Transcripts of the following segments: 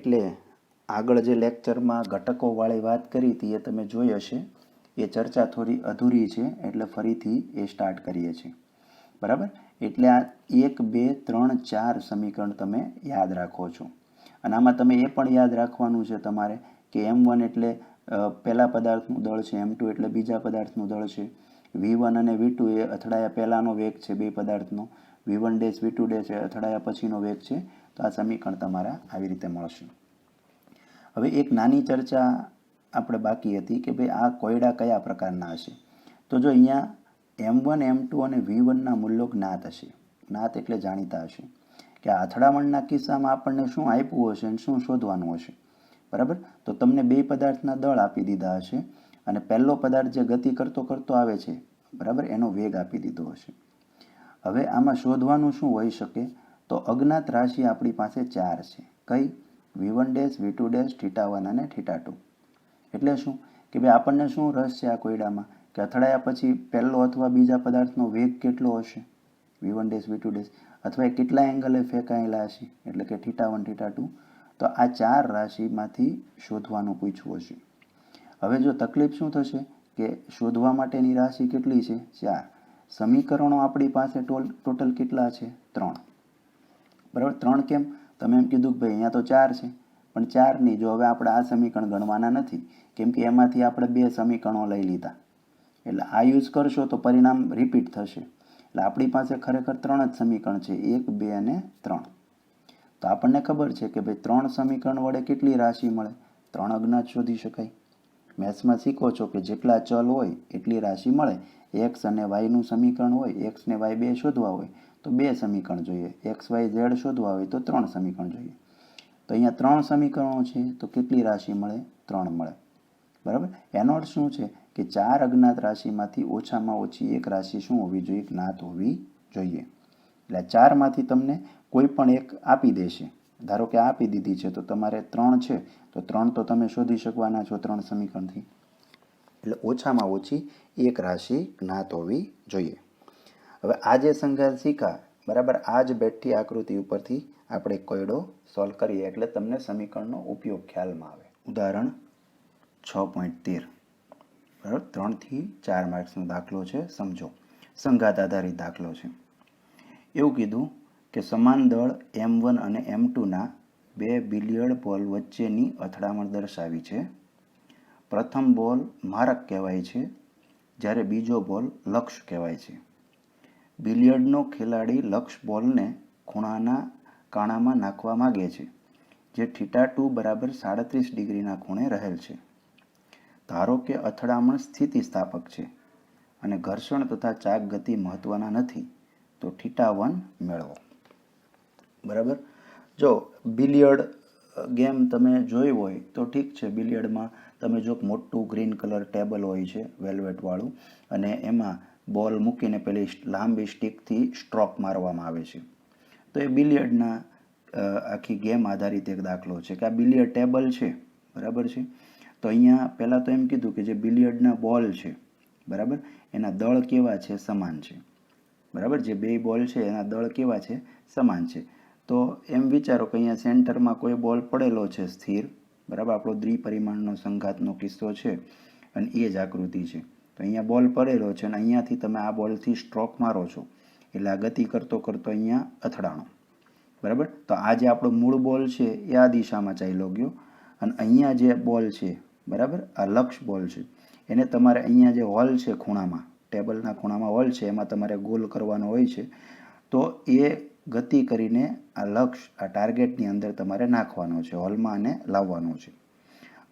એટલે આગળ જે લેક્ચરમાં ઘટકોવાળી વાત કરી હતી એ તમે જોઈ હશે. એ ચર્ચા થોડી અધૂરી છે એટલે ફરીથી એ સ્ટાર્ટ કરીએ છીએ. બરાબર. એટલે આ 1 2 3 4 સમીકરણ તમે યાદ રાખો છો. અને આમાં તમે એ પણ યાદ રાખવાનું છે તમારે કે M1 એટલે પહેલા પદાર્થનું દળ છે, M2 એટલે બીજા પદાર્થનું દળ છે, V1 અને V2 એ અથડાયા પહેલાનો વેગ છે બે પદાર્થનો, V1 ડેશ V2 ડેશ એ અથડાયા પછીનો વેગ છે. તો આ સમીકરણ તમારા આવી રીતે મળશે. હવે એક નાની ચર્ચા આપણે બાકી હતી કે ભાઈ આ કોયડા કયા પ્રકારના હશે. તો જો અહીંયા M1 M2 અને V1ના મૂલ્યો જ્ઞાત હશે. જ્ઞાત એટલે જાણીતા હશે કે આ અથડામણના કિસ્સામાં આપણને શું આપ્યું હશે અને શું શોધવાનું હશે. બરાબર. તો તમને બે પદાર્થના દળ આપી દીધા હશે અને પહેલો પદાર્થ જે ગતિ કરતો કરતો આવે છે, બરાબર, એનો વેગ આપી દીધો હશે. હવે આમાં શોધવાનું શું હોઈ શકે? તો અજ્ઞાત રાશિ આપણી પાસે 4 છે. કઈ? V1 ડેશ V2 ડેશ θ1 અને θ2. એટલે શું કે ભાઈ આપણને શું રસ છે આ કોયડામાં કે અથડાયા પછી પહેલો અથવા બીજા પદાર્થનો વેગ કેટલો હશે, V1 ડેશ V2 ડેશ, અથવા એ કેટલા એંગલે ફેંકાયેલા હશે એટલે કે θ1 θ2. તો આ 4 રાશિમાંથી શોધવાનું પૂછવું હશે. હવે જો તકલીફ શું થશે કે શોધવા માટેની રાશિ કેટલી છે? 4. સમીકરણો આપણી પાસે ટોટલ કેટલા છે? 3. બરાબર. 3 કેમ? તમે એમ કીધું કે ભાઈ અહીંયા તો 4 છે, પણ 4 નહીં. જો હવે આપણે આ સમીકરણ ગણવાના નથી કેમ કે એમાંથી આપણે 2 સમીકરણો લઈ લીધા. એટલે આ યુઝ કરશો તો પરિણામ રિપીટ થશે. એટલે આપણી પાસે ખરેખર 3 જ સમીકરણ છે, 1 2 અને 3. તો આપણને ખબર છે કે ભાઈ 3 સમીકરણ વડે કેટલી રાશિ મળે? 3 અજ્ઞાત શોધી શકાય. મેથ્સમાં શીખો છો કે જેટલા ચલ હોય એટલી રાશિ મળે. એક્સ અને વાયનું સમીકરણ હોય, એક્સ ને વાય 2 શોધવા હોય તો 2 સમીકરણ જોઈએ, એક્સ વાય ઝેડ શોધવા હોય તો 3 સમીકરણ જોઈએ. તો અહીંયા 3 સમીકરણો છે તો કેટલી રાશિ મળે? 3 મળે. બરાબર. એનો અર્થ શું છે કે 4 અજ્ઞાત રાશિમાંથી ઓછામાં ઓછી એક રાશિ શું હોવી જોઈએ? જ્ઞાત હોવી જોઈએ. એટલે 4માંથી તમને કોઈ પણ એક આપી દેશે. ધારો કે આપી દીધી છે તો તમારે 3 છે તો 3 તો તમે શોધી શકવાના છો 3 સમીકરણથી. એટલે ઓછામાં ઓછી એક રાશિ જ્ઞાત હોવી જોઈએ. હવે આ જે સંઘાત શીખા, બરાબર, આ જ બેઠી આકૃતિ ઉપરથી આપણે કોયડો સોલ્વ કરીએ એટલે તમને સમીકરણનો ઉપયોગ ખ્યાલમાં આવે. ઉદાહરણ 6.13. બરાબર. 3 થી 4 માર્ક્સનો દાખલો છે. સમજો. સંઘાત આધારિત દાખલો છે. એવું કીધું કે સમાન દળ M1 અને M2ના 2 બિલિયર્ડ બોલ વચ્ચેની અથડામણ દર્શાવી છે. પ્રથમ બોલ મારક કહેવાય છે જ્યારે બીજો બોલ લક્ષ કહેવાય છે. બિલિયર્ડનો ખેલાડી લક્ષ બોલને ખૂણાના કાણામાં નાખવા માગે છે જે θ2 બરાબર 37 ડિગ્રીના ખૂણે રહેલ છે. ધારો કે અથડામણ સ્થિતિસ્થાપક છે અને ઘર્ષણ તથા ચાક ગતિ મહત્વના નથી તો θ1 મેળવો. બરાબર. જો બિલિયર્ડ ગેમ તમે જોઈ હોય તો ઠીક છે. બિલિયર્ડમાં તમે જો મોટું ગ્રીન કલર ટેબલ હોય છે વેલ્વેટવાળું અને એમાં બોલ મૂકીને પેલી લાંબી સ્ટીકથી સ્ટ્રોક મારવામાં આવે છે. તો એ બિલિયર્ડના આખી ગેમ આધારિત એક દાખલો છે કે આ બિલિયર્ડ ટેબલ છે. બરાબર છે. તો અહીંયા પહેલાં તો એમ કીધું કે જે બિલિયર્ડના બોલ છે, બરાબર, એના દળ કેવા છે? સમાન છે. બરાબર. જે બે બોલ છે એના દળ કેવા છે? સમાન છે. તો એમ વિચારો કે અહીંયા સેન્ટરમાં કોઈ બોલ પડેલો છે સ્થિર. બરાબર. આપણો દ્વિપરિમાણનો સંઘાતનો કિસ્સો છે અને એ જ આકૃતિ છે. તો અહીંયા બોલ પડેલો છે અને અહીંયાથી તમે આ બોલથી સ્ટ્રોક મારો છો એટલે આ ગતિ કરતો કરતો અહીંયા અથડાણો. બરાબર. તો આ જે આપણો મૂળ બોલ છે એ આ દિશામાં ચાલ્યો ગયો અને અહીંયા જે બોલ છે, બરાબર, આ લક્ષ બોલ છે, એને તમારે અહીંયા જે હોલ છે ખૂણામાં, ટેબલના ખૂણામાં હોલ છે, એમાં તમારે ગોલ કરવાનો હોય છે. તો એ ગતિ કરીને આ લક્ષ, આ ટાર્ગેટની અંદર તમારે નાખવાનો છે, હોલમાં અને લાવવાનો છે.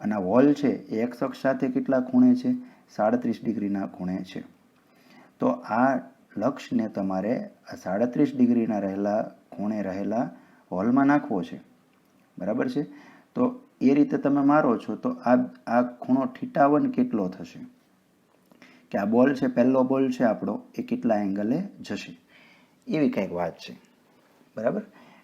અને આ હોલ છે એ એક્સ અક્ષ સાથે કેટલા ખૂણે છે? 37 ડિગ્રીના ખૂણે છે. તો આ લક્ષને તમારે આ 37 ડિગ્રીના ખૂણે રહેલા હોલમાં નાખવો છે. બરાબર છે. તો એ રીતે તમે મારો છો તો આ ખૂણો θ1 કેટલો થશે કે આ બોલ છે, પહેલો બોલ છે આપણો, એ કેટલા એંગલે જશે, એવી કંઈક વાત છે. બરાબર.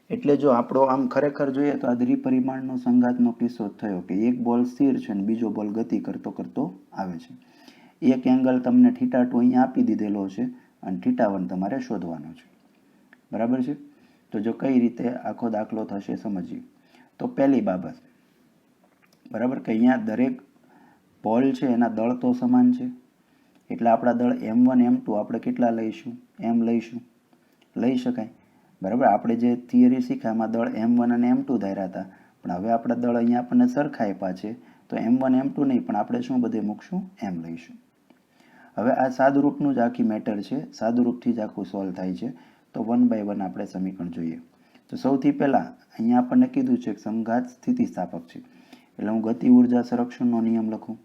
એટલે જો આપણો આમ ખરેખર જોઈએ તો આ દ્વિપરિમાણનો સંઘાતનો કિસ્સો થયો કે એક બોલ સ્થિર છે અને બીજો બોલ ગતિ કરતો કરતો આવે છે. એક એંગલ તમને θ2 અહીંયા આપી દીધેલો છે અને θ1 તમારે શોધવાનો છે. બરાબર છે. તો જો કઈ રીતે આખો દાખલો થશે સમજીએ. તો પહેલી બાબત, બરાબર, કે અહીંયા દરેક પોલ છે એના દળ તો સમાન છે, એટલે આપણા દળ M1 M2 આપણે કેટલા લઈશું? M લઈશું, લઈ શકાય, બરાબર. આપણે જે થિયરી શીખ્યા એમાં દળ M1 અને M2 ધાર્યા હતા, પણ હવે આપણા દળ અહીંયા આપણને સરખા આપ્યા છે, તો M1 M2 નહીં, પણ આપણે શું બધે મૂકશું? M લઈશું. હવે આ સાદુરૂપનું જ આખી મેટર છે, સાદુરૂપથી જ આખું સોલ્વ થાય છે. તો 1 by 1 આપણે સમીકરણ જોઈએ. તો સૌથી પહેલાં અહીંયા આપણને કીધું છે કે સમઘાત સ્થિતિસ્થાપક છે, એટલે હું ગતિ ઉર્જા સંરક્ષણનો નિયમ લખું,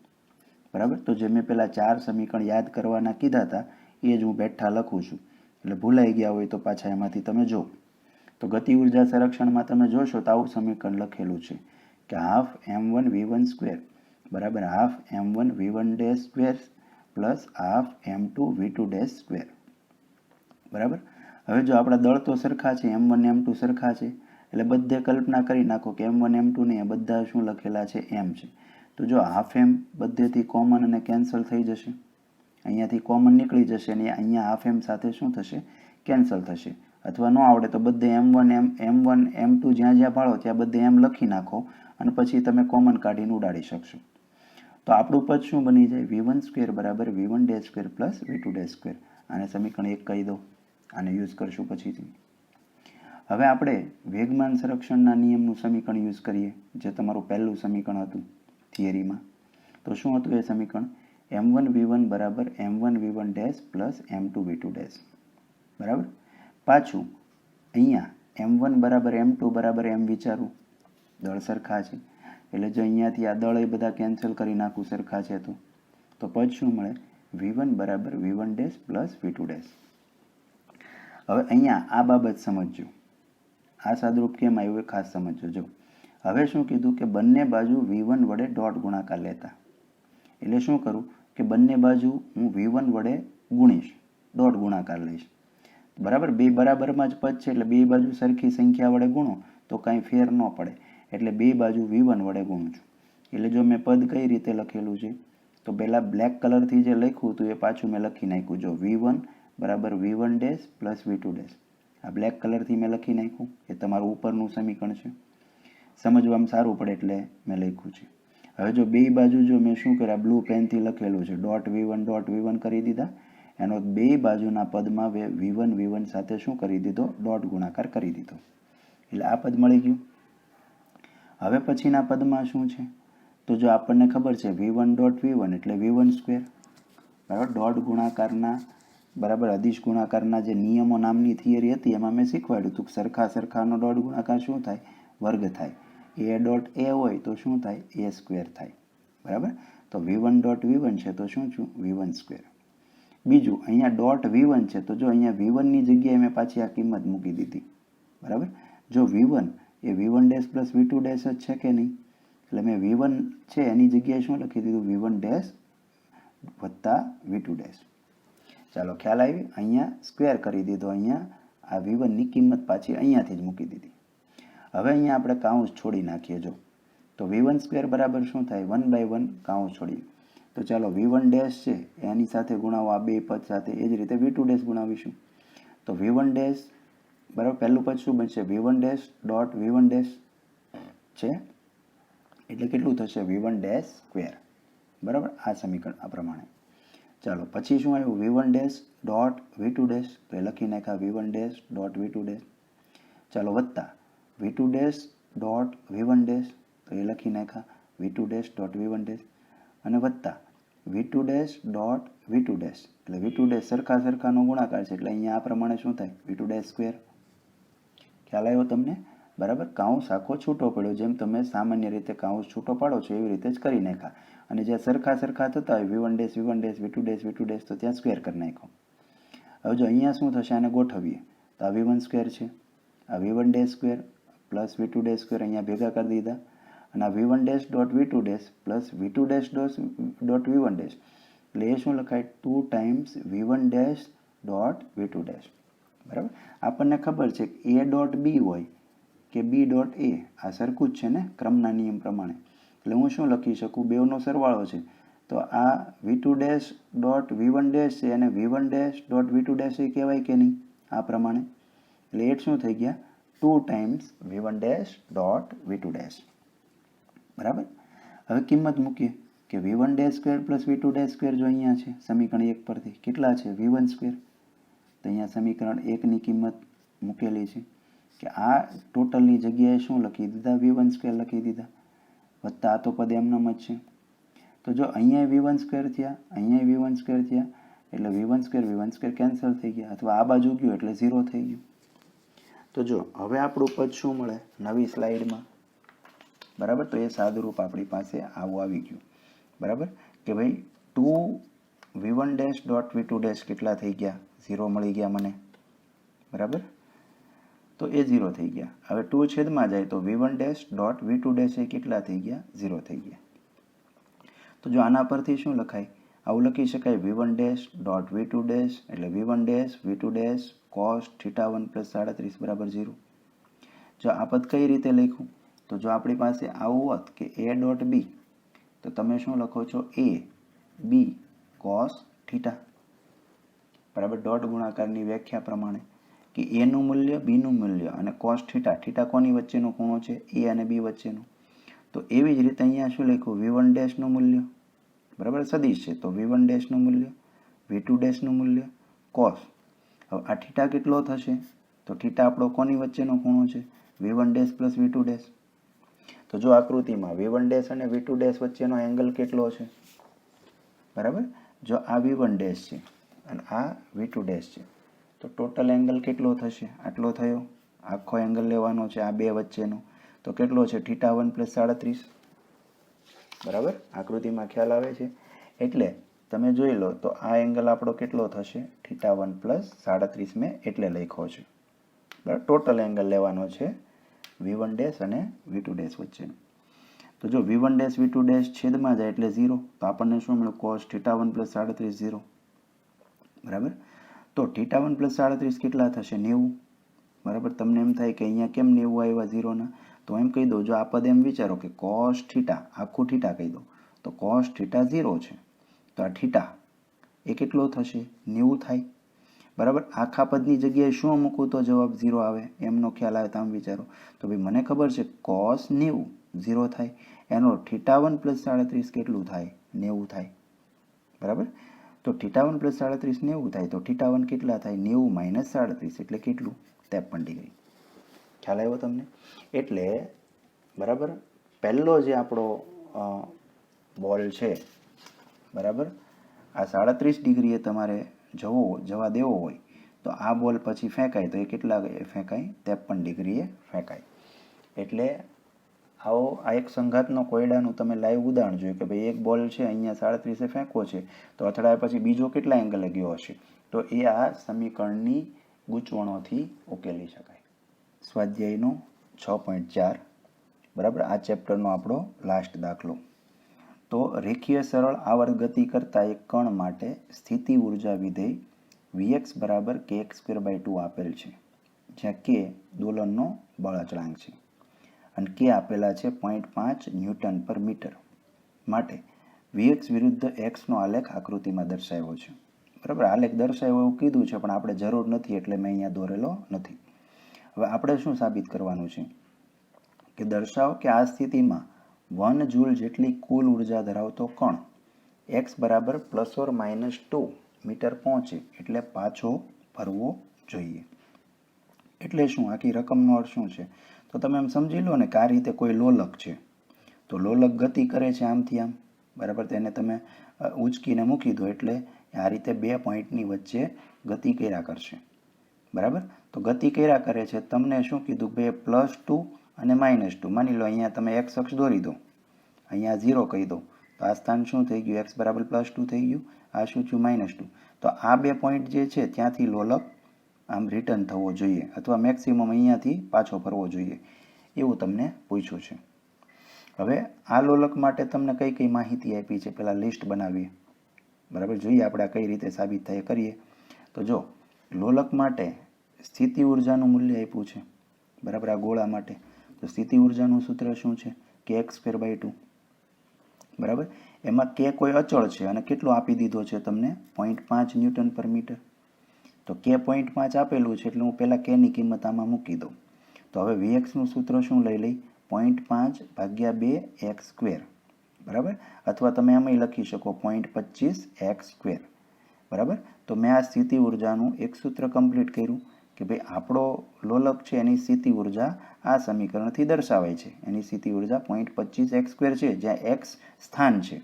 બરાબર. તો જે મેં પહેલાં 4 સમીકરણ યાદ કરવાના કીધા હતા એ જ હું બેઠા લખું છું, એટલે ભૂલાઈ ગયા હોય તો પાછા એમાંથી તમે જો. તો ગતિ ઉર્જા સંરક્ષણમાં તમે જોશો તો આવું સમીકરણ લખેલું છે કે હાફ M1 V1 સ્ક્વેર બરાબર half M1 V1 dash square plus half M2 V2 dash square, બરાબર. હવે જો આપણા દળ તો સરખા છે, M1 M2 સરખા છે, એટલે બધે કલ્પના કરી નાખો કે M1 M2 નહીં, બધા શું લખેલા છે? M છે. તો જો હાફ M બધેથી કોમન અને કેન્સલ થઈ જશે, અહીંયાથી કોમન નીકળી જશે અને અહીંયા હાફ M સાથે શું થશે? કેન્સલ થશે. અથવા ન આવડે તો બધે M1 M2 જ્યાં જ્યાં ભાળો ત્યાં બધે M લખી નાખો અને પછી તમે કોમન કાઢીને ઉડાડી શકશો. તો આપણું પદ શું બની જાય? V1 સ્ક્વેર બરાબર V1 dash square plus V2 dash square. આને સમીકરણ 1 કહી દો, આને યુઝ કરશું પછીથી. હવે આપણે વેગમાન સંરક્ષણના નિયમનું સમીકરણ યુઝ કરીએ, જે તમારું પહેલું સમીકરણ હતું થિયરીમાં. તો શું હતું એ સમીકરણ? M1 V1 બરાબર M1 V1 dash plus M2 V2 dash, બરાબર. પાછું અહીંયા M1 બરાબર M2 બરાબર M વિચારું, દળ સરખા છે, એટલે જો અહીંયાથી આ દળ એ બધા કેન્સલ કરી નાખું સરખા છે તો પદ શું મળે? V1 બરાબર V1 dash plus V2 dash. હવે અહીંયા આ બાબત સમજજો, આ સાદુરૂપ કેમ આવ્યું એ ખાસ સમજજો. જો હવે શું કીધું કે બંને બાજુ V1 વડે ડોટ ગુણાકાર લેતા, એટલે શું કરું કે બંને બાજુ હું V1 વડે ગુણીશ, ડોટ ગુણાકાર લઈશ, બરાબર. બે બરાબરમાં જ પદ છે એટલે બે બાજુ સરખી સંખ્યા વડે ગુણો તો કાંઈ ફેર ન પડે, એટલે બે બાજુ V1 વડે ગુણું છું. એટલે જો મેં પદ કઈ રીતે લખેલું છે તો પહેલાં બ્લેક કલરથી જે લખ્યું હતું એ પાછું મેં લખી નાખ્યું. જો V1 બરાબર V1 dash plus V2 dash, આ બ્લેક કલરથી મેં લખી નાખ્યું, એ તમારું ઉપરનું સમીકરણ છે, સમજવામાં સારું પડે એટલે મેં લખ્યું છે. હવે જો બે બાજુ જો મેં શું કર્યા, બ્લુ પેનથી લખેલું છે ડોટ V1 કરી દીધા, એનો બે બાજુના પદમાં V1 સાથે શું કરી દીધો? ડોટ ગુણાકાર કરી દીધો, એટલે આ પદ મળી ગયું. હવે પછીના પદમાં શું છે? તો જો આપણને ખબર છે V1 ડોટ V1 એટલે V1 સ્ક્વેર, બરાબર. ડોટ ગુણાકારના બરાબર અદિશ ગુણાકારના જે નિયમો નામની થિયરી હતી એમાં મેં શીખવાડ્યું હતું કે સરખાનો ડોટ ગુણાકાર શું થાય? વર્ગ થાય. A ડોટ A હોય તો શું થાય? A સ્ક્વેર થાય, બરાબર. તો V1 ડોટ V1 છે તો શું છું? V1 square. બીજું અહીંયા ડોટ V1 છે તો જો અહીંયા V1 ની જગ્યાએ મેં પાછી આ કિંમત મૂકી દીધી, બરાબર. જો V1 એ V1 dash plus V2 dash જ છે કે નહીં, એટલે મેં V1 છે એની જગ્યાએ શું લખી દીધું? V1 ડેશ વત્તા V2 ડેશ. ચાલો ખ્યાલ આવી? અહીંયા સ્ક્વેર કરી દીધો, અહીંયા આ V1 ની કિંમત પાછી અહીંયાથી જ મૂકી દીધી. હવે અહીંયા આપણે કાઉન્સ છોડી નાખીએ. જો તો V1 સ્ક્વેર બરાબર શું થાય? 1 by 1 કાઉન્સ છોડીએ તો ચાલો V1 ડેશ છે એની સાથે ગુણાવો આ બે પદ સાથે, એ જ રીતે V2 ડેશ ગુણાવીશું. તો V1 ડેશ બરાબર પહેલું પદ શું બનશે? V1 dash dot V1 dash છે, એટલે કેટલું થશે? V1 ડેશ સ્ક્વેર, બરાબર. આ સમીકરણ આ પ્રમાણે. ચાલો પછી શું આવ્યું? V1 dash dot V2 dash, તો એ લખી નાખ્યા V1 dash dot V2 dash. ચાલો વત્તા V2 dash dot V1 dash, તો એ લખી નાખ્યા V2 dash dot V1 dash. અને વત્તા V2 dash dot V2 dash, એટલે V2 ડેશ સરખાનો ગુણાકાર છે એટલે અહીંયા આ પ્રમાણે શું થાય? V2 dash square. ખ્યાલ આવ્યો તમને? બરાબર. કાઉન્સ આખો છૂટો પડ્યો, જેમ તમે સામાન્ય રીતે કાઉન્સ છૂટો પાડો છો એવી રીતે જ કરી નાખ્યા. અને જ્યાં સરખા થતા હોય V1 dash V1 dash V2 dash તો ત્યાં સ્ક્વેર કરી નાખો. હવે જો અહીંયા શું થશે? આને ગોઠવીએ તો આ V1 સ્ક્વેર છે, આ V1 dash square plus V2 dash square અહીંયા ભેગા કરી દીધા, અને આ V1 dash dot V2 dash plus V2 dash dot V1 dash, એટલે એ શું લખાય? 2 times V1 dash dot V2 dash, બરાબર. આપણને ખબર છે કે A ડોટ B હોય કે B ડોટ A, આ સરખું જ છે ને ક્રમના નિયમ પ્રમાણે, એટલે હું શું લખી શકું? બેવનો સરવાળો છે તો આ V2 dash dot V1 dash છે અને V1 dash dot V2 dash એ કહેવાય કે નહીં? આ પ્રમાણે. એટલે એ શું થઈ ગયા? 2 times V1 dash dot V2 dash. બરાબર. હવે કિંમત મૂકીએ કે V1 dash square plus V2 dash square જો અહીંયા છે સમીકરણ 1 પરથી કેટલા છે V1 સ્ક્વેર. તો અહીંયા સમીકરણ 1ની કિંમત મૂકેલી છે કે આ ટોટલની જગ્યાએ શું લખી દીધા V1 સ્ક્વેર લખી દીધા વત્તા આ તો પદ એમનામ જ છે. તો જો અહીંયા V1 સ્ક્વેર થયા અહીંયા V1 સ્ક્વેર થયા એટલે V1 સ્ક્વેર કેન્સલ થઈ ગયા અથવા આ બાજુ ગયું એટલે 0 થઈ ગયું. તો જો હવે આપણું પદ શું મળે નવી સ્લાઇડમાં. બરાબર. તો એ સાદુરૂપ આપણી પાસે આવું આવી ગયું. બરાબર કે ભાઈ 2V1 dash dot V2 dash કેટલા થઈ ગયા 0 મળી ગયા મને. બરાબર. તો એ 0 થઈ ગયા. હવે 2 છેદમાં જાય તો V1 dash dot V2 dash એ કેટલા થઈ ગયા 0 થઈ ગયા. તો જો આના પરથી શું લખાય આવું લખી શકાય V1 dash dot V2 dash એટલે V1 dash V2 dash cos θ1 plus 37 બરાબર 0. જો આ પદ કઈ રીતે લખ્યું તો જો આપણી પાસે આવું હોત કે A ડોટ B તો તમે શું લખો છો A B cos θ. બરાબર. ડોટ ગુણાકારની વ્યાખ્યા પ્રમાણે કે A નું મૂલ્ય B નું મૂલ્ય અને cos θ કોની વચ્ચેનો ખૂણો છે A અને B વચ્ચેનો. તો એવી જ રીતે અહીંયા શું લખ્યું V1 ડેશનું મૂલ્ય. બરાબર. સદિશ છે તો V1 ડેશનું મૂલ્ય V2 ડેશનું મૂલ્ય cos. હવે આ θ કેટલો થશે તો θ આપણો કોની વચ્ચેનો ખૂણો છે V1 dash plus V2 dash. તો જો આકૃતિમાં V1 ડેશ અને V2 ડેશ વચ્ચેનો એંગલ કેટલો છે. બરાબર. જો આ V1 ડેશ છે અને આ V2 ડેશ છે તો ટોટલ એંગલ કેટલો થશે આટલો થયો. આખો એંગલ લેવાનો છે આ બે વચ્ચેનો તો કેટલો છે θ1 પ્લસ 37. બરાબર. આકૃતિમાં ખ્યાલ આવે છે. એટલે તમે જોઈ લો તો આ એંગલ આપણો કેટલો થશે θ1 પ્લસ 37 મેં એટલે લખ્યો છે. બરાબર. ટોટલ એંગલ લેવાનો છે V1 ડેશ અને V2 ડેશ વચ્ચેનો. તો જો V1 ડેશ V2 ડેશ છેદમાં જાય એટલે 0 તો આપણને શું મળ્યું cos θ1 પ્લસ 37 0. બરાબર. તો θ1 પ્લસ 37 કેટલા થશે 90. બરાબર. તમને એમ થાય કે અહીંયા કેમ 90 આવ્યા 0 ના તો એમ કહી દો જો આ પદ એમ વિચારો કે cos θ આખું θ કહી દો તો cos θ 0 છે તો આ θ એ કેટલો થશે 90 થાય. બરાબર. આખા પદની જગ્યાએ શું મૂકું તો જવાબ 0 આવે એમનો ખ્યાલ આવે તો આમ વિચારો તો ભાઈ મને ખબર છે cos 90 0 થાય એનો θ1 પ્લસ 37 કેટલું થાય 90 થાય. બરાબર. તો θ1 પ્લસ 37 90 થાય તો θ1 કેટલા થાય 90 માઇનસ 37 એટલે કેટલું 53 ડિગ્રી. ખ્યાલ આવ્યો તમને. એટલે બરાબર પહેલો જે આપણો બોલ છે બરાબર આ 37 ડિગ્રીએ તમારે જવા દેવો હોય તો આ બોલ પછી ફેંકાય તો એ કેટલા ફેંકાય 53 ડિગ્રીએ ફેંકાય. એટલે આવો આ એક સંઘાતનો કોયડાનું તમે લાઈવ ઉદાહરણ જોયું કે ભાઈ એક બોલ છે અહીંયા 37 ફેંકવો છે તો અથડાયા પછી બીજો કેટલા એંગલે ગયો હશે તો એ આ સમીકરણની ગૂંચવણોથી ઉકેલી શકાય. સ્વાધ્યાયનો 6.4 બરાબર આ ચેપ્ટરનો આપણો લાસ્ટ દાખલો. તો રેખીય સરળ આવર્ત ગતિ કરતા એક કણ માટે સ્થિતિ ઉર્જા વિધેય Vx બરાબર kx²/2 આપેલ છે જ્યાં k દોલનનો બળ અચળાંક છે અને k આપેલા છે 0.5 ન્યૂટન પર મીટર. માટે Vx વિરુદ્ધ x નો આલેખ આકૃતિમાં દર્શાવ્યો છે. બરાબર. આલેખ દર્શાવ્યો એવું કીધું છે પણ આપણે જરૂર નથી એટલે મેં અહીંયા દોરેલો નથી. હવે આપણે શું સાબિત કરવાનું છે કે દર્શાવો કે આ સ્થિતિમાં 1 જૂલ જેટલી કુલ ઉર્જા ધરાવતો કણ x બરાબર ±2 મીટર પહોંચે એટલે પાછો ફરવો જોઈએ. એટલે શું આખી રકમનો અર્થ શું છે તો તમે એમ સમજી લો ને કે આ રીતે કોઈ લોલક છે તો લોલક ગતિ કરે છે આમથી આમ. બરાબર. તેને તમે ઉચકીને મૂકી દો એટલે આ રીતે બે પોઈન્ટની વચ્ચે ગતિ કર્યા કરશે. બરાબર. તો ગતિ કર્યા કરે છે તમને શું કીધું બે +2 અને -2 માની લો અહીંયા તમે x અક્ષ દોરી દો અહીંયા 0 કહી દો તો આ સ્થાન શું થઈ ગયું x બરાબર +2 થઈ ગયું આ શું થયું -2. તો આ બે પોઈન્ટ જે છે ત્યાંથી લોલક આમ રિટર્ન થવો જોઈએ અથવા મેક્સિમમ અહીંયાથી પાછો ફરવો જોઈએ એવું તમને પૂછ્યું છે. હવે આ લોલક માટે તમને કઈ કઈ માહિતી આપી છે પહેલાં લિસ્ટ બનાવીએ. બરાબર. જોઈએ આપણે કઈ રીતે સાબિત થાય કરીએ. તો જો લોલક માટે સ્થિતિ ઉર્જાનું મૂલ્ય આપ્યું છે. બરાબર. આ ગોળા માટે તો સ્થિતિ ઉર્જાનું સૂત્ર શું છે kx²/2. બરાબર. એમાં k કોઈ અચળ છે અને કેટલો આપી દીધો છે તમને 0.5 ન્યૂટન પર મીટર. તો k 0.5 આપેલું છે એટલે હું પહેલાં k ની કિંમત આમાં મૂકી દઉં તો હવે Vxનું સૂત્ર શું લઈ લઈ 0.5 ભાગ્યા 2 x સ્ક્વેર, બરાબર, અથવા તમે આમાં લખી શકો 0.25 x સ્ક્વેર, બરાબર. તો મેં આ સ્થિતિ ઉર્જાનું એક સૂત્ર કમ્પ્લીટ કર્યું કે ભાઈ આપણો લોલક છે એની સ્થિતિ ઉર્જા આ સમીકરણથી દર્શાવાય છે. એની સ્થિતિ ઉર્જા 0.25 x સ્ક્વેર છે, જ્યાં x સ્થાન છે,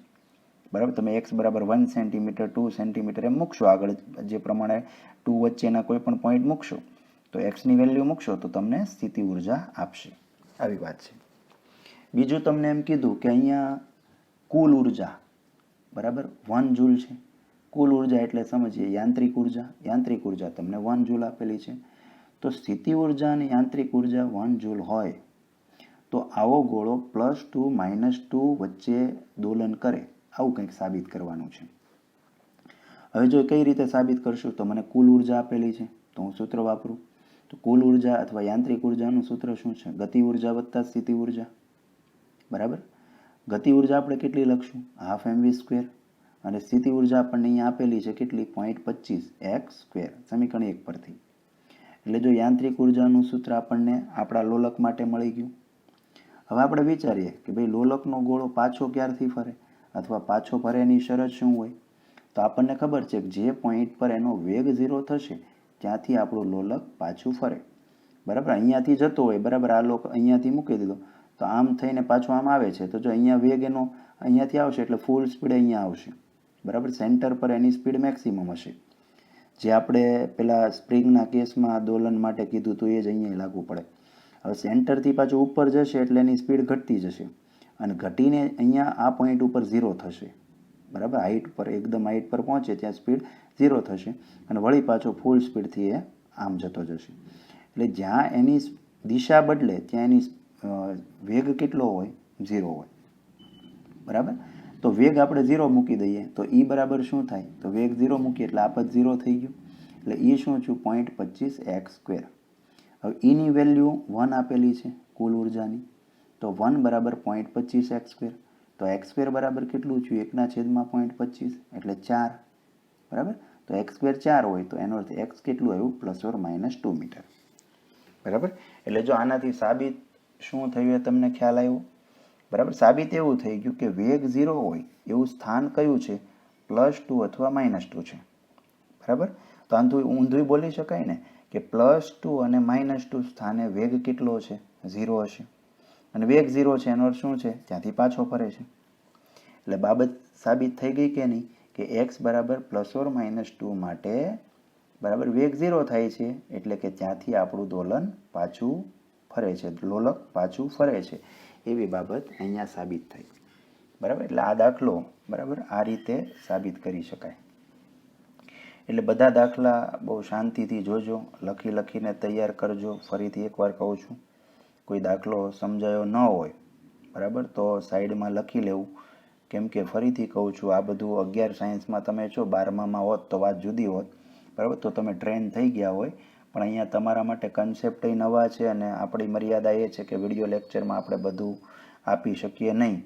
બરાબર. તમે x બરાબર 1 સેન્ટીમીટર 2 સેન્ટીમીટર એમ મૂકશો, આગળ જે પ્રમાણે 2 વચ્ચેના કોઈ પણ પોઈન્ટ મૂકશો તો એક્સની વેલ્યુ મૂકશો તો તમને સ્થિતિ ઉર્જા આપશે. આવી વાત છે. બીજું તમને એમ કીધું કે અહીંયા કુલ ઉર્જા, બરાબર, 1 જૂલ છે. કુલ ઉર્જા એટલે સમજીએ યાંત્રિક ઉર્જા. યાંત્રિક ઉર્જા તમને 1 જૂલ આપેલી છે. તો સ્થિતિ ઉર્જા અને યાંત્રિક ઉર્જા 1 જૂલ હોય તો આવો ગોળો +2 -2 વચ્ચે દોલન કરે, આવું કંઈક સાબિત કરવાનું છે. હવે જો કઈ રીતે સાબિત કરશું, તો મને કુલ ઉર્જા આપેલી છે તો હું સૂત્ર વાપરું. તો કુલ ઉર્જા અથવા યાંત્રિક ઉર્જાનું સૂત્ર શું છે? ગતિ ઉર્જા વત્તા સ્થિતિ ઉર્જા, બરાબર. ગતિ ઉર્જા આપણે કેટલી લખશું? 12 mv², અને સ્થિતિ ઉર્જા આપણને અહીંયા આપેલી છે કેટલી? 0.25 x સ્ક્વેર, સમીકરણ 1 પરથી. એટલે જો યાંત્રિક ઉર્જાનું સૂત્ર આપણને આપણા લોલક માટે મળી ગયું. હવે આપણે વિચારીએ કે ભાઈ લોલકનો ગોળો પાછો ક્યારથી ફરે અથવા પાછો ફરે એની શરત શું હોય? તો આપણને ખબર છે કે જે પોઈન્ટ પર એનો વેગ 0 થશે ત્યાંથી આપણું લોલક પાછું ફરે, બરાબર. અહીંયાથી જતો હોય, બરાબર, આ લોક અહીંયાથી મૂકી દીધો તો આમ થઈને પાછો આમ આવે છે, તો જો અહીંયા વેગ એનો અહીંયાથી આવશે એટલે ફૂલ સ્પીડ અહીંયા આવશે, બરાબર. સેન્ટર પર એની સ્પીડ મેક્સિમમ હશે. જે આપણે પેલા સ્પ્રિંગના કેસમાં દોલન માટે કીધું હતું એ જ અહીંયા લાગુ પડે. હવે સેન્ટરથી પાછું ઉપર જશે એટલે એની સ્પીડ ઘટતી જશે અને ઘટીને અહીંયા આ પોઈન્ટ ઉપર 0 થશે, બરાબર. હાઈટ પર એકદમ હાઈટ પર પહોંચે ત્યાં સ્પીડ 0 થશે અને વળી પાછો ફૂલ સ્પીડથી એ આમ જતો જશે. એટલે જ્યાં એની દિશા બદલે ત્યાં એની વેગ કેટલો હોય? 0 હોય, બરાબર. તો વેગ આપણે 0 મૂકી દઈએ તો E બરાબર શું થાય? તો વેગ 0 મૂકીએ એટલે આ પદ 0 થઈ ગયું. એટલે E શું થયું? 0.25 x સ્ક્વેર. હવે Eની વેલ્યુ 1 આપેલી છે કુલ ઉર્જાની, તો 1 બરાબર 0.25 x સ્ક્વેર. તો x સ્ક્વેર બરાબર કેટલું થયું? 1/0.25 એટલે 4, બરાબર. તો x સ્ક્વેર 4 હોય તો એનો અર્થ x કેટલું આવ્યું? +or -2 મીટર, બરાબર. એટલે જો આનાથી સાબિત શું થયું એ તમને ખ્યાલ આવ્યો, બરાબર. સાબિત એવું થઈ ગયું કે વેગ 0 હોય એવું સ્થાન કયું છે? +2 અથવા -2 છે, બરાબર. તો આનું ઊંધું બોલી શકાય ને કે +2 અને -2 સ્થાને વેગ કેટલો છે? 0 હશે. અને વેગ 0 છે એનો અર્થ શું છે? ત્યાંથી પાછો ફરે છે. એટલે બાબત સાબિત થઈ ગઈ કે નહીં કે x બરાબર +or -2 માટે, બરાબર, વેગ 0 થાય છે એટલે કે ત્યાંથી આપણું દોલન પાછું ફરે છે, લોલક પાછું ફરે છે, એવી બાબત અહીંયા સાબિત થઈ, બરાબર. એટલે આ દાખલો, બરાબર, આ રીતે સાબિત કરી શકાય. એટલે બધા દાખલા બહુ શાંતિથી જોજો, લખીને તૈયાર કરજો. ફરીથી એકવાર કહું છું, કોઈ દાખલો સમજાયો ન હોય, બરાબર, તો સાઈડમાં લખી લેવું. કેમ કે ફરીથી કહું છું, આ બધું 11 સાયન્સમાં તમે છો, 12મામાં હોત તો વાત જુદી હોત, બરાબર, તો તમે ટ્રેન થઈ ગયા હોય. પણ અહીંયા તમારા માટે કન્સેપ્ટ નવા છે અને આપણી મર્યાદા એ છે કે વિડીયો લેક્ચરમાં આપણે બધું આપી શકીએ નહીં,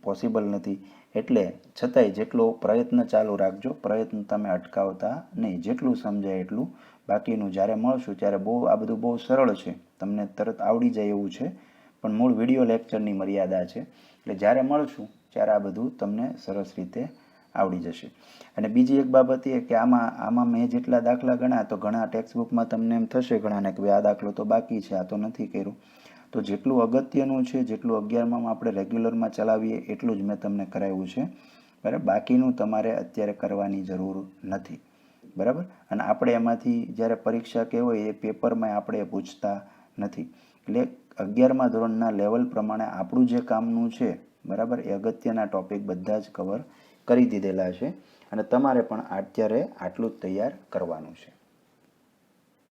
પોસિબલ નથી. એટલે છતાંય જેટલો પ્રયત્ન ચાલુ રાખજો, પ્રયત્ન તમે અટકાવતા નહીં, જેટલું સમજાય એટલું. બાકીનું જ્યારે મળશું ત્યારે આ બધું બહુ સરળ છે, તમને તરત આવડી જાય એવું છે, પણ મૂળ વિડીયો લેક્ચરની મર્યાદા છે. એટલે જ્યારે મળશું ત્યારે આ બધું તમને સરસ રીતે આવડી જશે. અને બીજી એક બાબત એ કે આમાં મેં જેટલા દાખલા ગણ્યા તો ઘણા ટેક્સ્ટબુકમાં તમને એમ થશે ઘણાને કે આ દાખલો તો બાકી છે, આ તો નથી કર્યું. તો જેટલું અગત્યનું છે, જેટલું 11માં આપણે રેગ્યુલરમાં ચલાવીએ એટલું જ મેં તમને કરાવ્યું છે, બરાબર. બાકીનું તમારે અત્યારે કરવાની જરૂર નથી, બરાબર. અને આપણે એમાંથી જ્યારે પરીક્ષા કે હોય એ પેપરમાં આપણે પૂછતા નથી. એટલે 11મા ધોરણના લેવલ પ્રમાણે આપણું જે કામનું છે, બરાબર, એ અગત્યના ટોપિક બધા જ કવર કરી દીધેલા છે અને તમારે પણ અત્યારે આટલું જ તૈયાર કરવાનું છે.